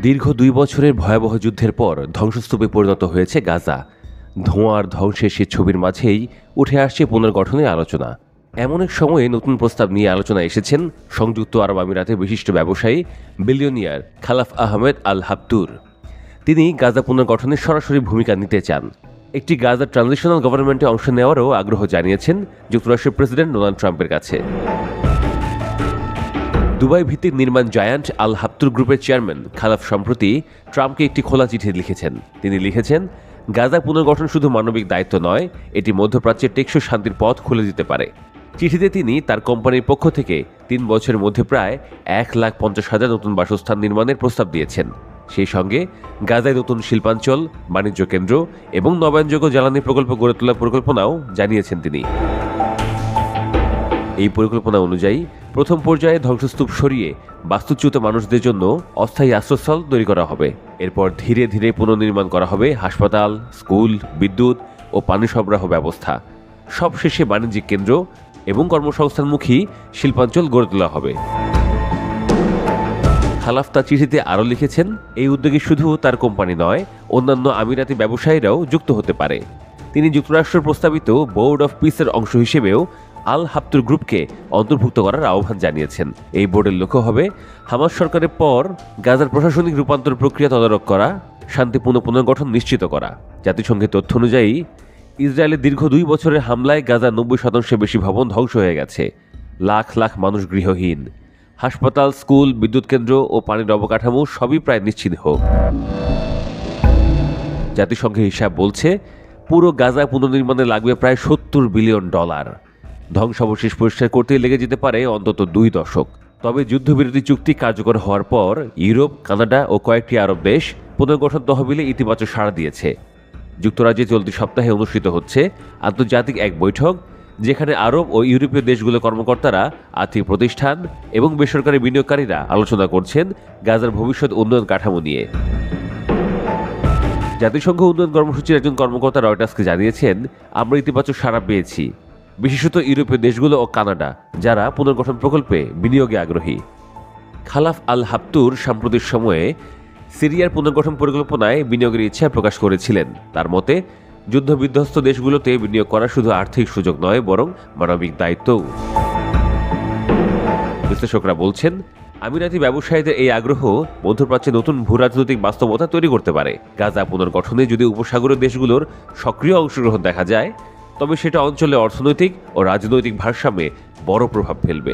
দীর্ঘ ২ বছরের ভয়াবহ যুদ্ধের পর ধ্বংসস্তূপে পরিণত হয়েছে গাজা। ধোঁয়া আর ধ্বংসের সে ছবির মাঝেই উঠে আসছে পুনর্গঠনের আলোচনা। এমন এক সময়ে নতুন প্রস্তাব নিয়ে আলোচনা এসেছেন সংযুক্ত আরব আমিরাতের বিশিষ্ট ব্যবসায়ী বিলিয়নিয়ার খালাফ আহমেদ আল হাবতুর। তিনি গাজা পুনর্গঠনের সরাসরি ভূমিকা নিতে চান। একটি গাজা ট্রানজিশনাল গভর্নমেন্টে অংশ নেওয়ারও আগ্রহ জানিয়েছেন যুক্তরাষ্ট্রের প্রেসিডেন্ট ডোনাল্ড ট্রাম্পের কাছে। দুবাই ভিত্তিক নির্মাণ জায়ান্ট আল হাবতুর গ্রুপের চেয়ারম্যান খালাফ সম্প্রতি ট্রাম্পকে একটি খোলা চিঠি লিখেছেন। তিনি লিখেছেন, গাজা পুনর্গঠন শুধু মানবিক দায়িত্ব নয়, এটি মধ্যপ্রাচ্যের টেকসই শান্তির পথ খুলে দিতে পারে। চিঠিতে তিনি তার কোম্পানির পক্ষ থেকে ৩ বছরের মধ্যে প্রায় ১,৫০,০০০ নতুন বাসস্থান নির্মাণের প্রস্তাব দিয়েছেন। সেই সঙ্গে গাজায় নতুন শিল্পাঞ্চল, বাণিজ্য কেন্দ্র এবং নবায়নযোগ্য জ্বালানি প্রকল্প গড়ে তোলার পরিকল্পনাও জানিয়েছেন তিনি। এই পরিকল্পনা অনুযায়ী প্রথম পর্যায়ে ধ্বংসস্তূপ সরিয়ে বাস্তুচ্যুত মানুষদের জন্য অস্থায়ী আশ্রয়স্থল তৈরি করা হবে। এরপর ধীরে ধীরে পুনর্নির্মাণ করা হবে হাসপাতাল, স্কুল, বিদ্যুৎ ও পানি সরবরাহ ব্যবস্থা। সবশেষে বাণিজ্যিক কেন্দ্র এবং কর্মসংস্থানমুখী শিল্পাঞ্চল গড়ে তোলা হবে। খালাফ তার চিঠিতে আরও লিখেছেন, এই উদ্যোগে শুধু তার কোম্পানি নয়, অন্যান্য আমিরাতি ব্যবসায়ীরাও যুক্ত হতে পারে। তিনি যুক্তরাষ্ট্রের প্রস্তাবিত বোর্ড অফ পিসের অংশ হিসেবেও আল হাবতুর গ্রুপকে অন্তর্ভুক্ত করার আহ্বান জানিয়েছেন। এই বোর্ডের লক্ষ্য হবে হামাস সরকারের পর গাজার প্রশাসনিক রূপান্তর প্রক্রিয়া তদারক করা, শান্তিপূর্ণ পুনর্গঠন নিশ্চিত করা। জাতিসংঘের তথ্য অনুযায়ী ইসরায়েলের দীর্ঘ 2 বছরের হামলায় গাজার 90% বেশি ভবন ধ্বংস হয়ে গেছে। লাখ লাখ মানুষ গৃহহীন। হাসপাতাল, স্কুল, বিদ্যুৎ কেন্দ্র ও পানির অবকাঠামো সবই প্রায় নিশ্চিহ্ন। জাতিসংঘের হিসাব বলছে পুরো গাজা পুনর্নির্মাণে লাগবে প্রায় $70 বিলিয়ন। ধ্বংসাবশেষ পরিষ্কার করতে লেগে যেতে পারে অন্তত 2 দশক। তবে যুদ্ধবিরতি চুক্তি কার্যকর হওয়ার পর ইউরোপ, কানাডা ও কয়েকটি আরব দেশ পুনর্গঠন তহবিলে ইতিবাচক সাড়া দিয়েছে। যুক্তরাজ্যে চলতি সপ্তাহে অনুষ্ঠিত হচ্ছে আন্তর্জাতিক এক বৈঠক, যেখানে আরব ও ইউরোপীয় দেশগুলোর কর্মকর্তারা, আর্থিক প্রতিষ্ঠান এবং বেসরকারি বিনিয়োগকারীরা আলোচনা করছেন গাজার ভবিষ্যৎ উন্নয়ন কাঠামো নিয়ে। জাতিসংঘ উন্নয়ন কর্মসূচির একজন কর্মকর্তা রয়টার্সকে জানিয়েছেন, আমরা ইতিবাচক সাড়া পেয়েছি, বিশেষত ইউরোপীয় দেশগুলো ও কানাডা, যারা পুনর্গঠন প্রকল্পে বিনিয়োগে আগ্রহী। খালাফ আল হাবতুর সাম্প্রতিক সময়ে সিরিয়ার পুনর্গঠন পরিকল্পনায় বিনিয়োগের ইচ্ছা প্রকাশ করেছিলেন। তার মতে, যুদ্ধবিধ্বস্ত দেশগুলোতে বিনিয়োগ করা শুধু আর্থিক সুযোগ নয়, বরং মানবিক দায়িত্বও। বিশ্লেষকরা বলছেন, আমিরাতি ব্যবসায়ীদের এই আগ্রহ মধ্যপ্রাচ্যে নতুন ভূরাজনৈতিক বাস্তবতা তৈরি করতে পারে। গাজা পুনর্গঠনে যদি উপসাগরীয় দেশগুলোর সক্রিয় অংশগ্রহণ দেখা যায়, তবে সেটা অঞ্চলে অর্থনৈতিক ও রাজনৈতিক ভারসাম্যে বড় প্রভাব ফেলবে।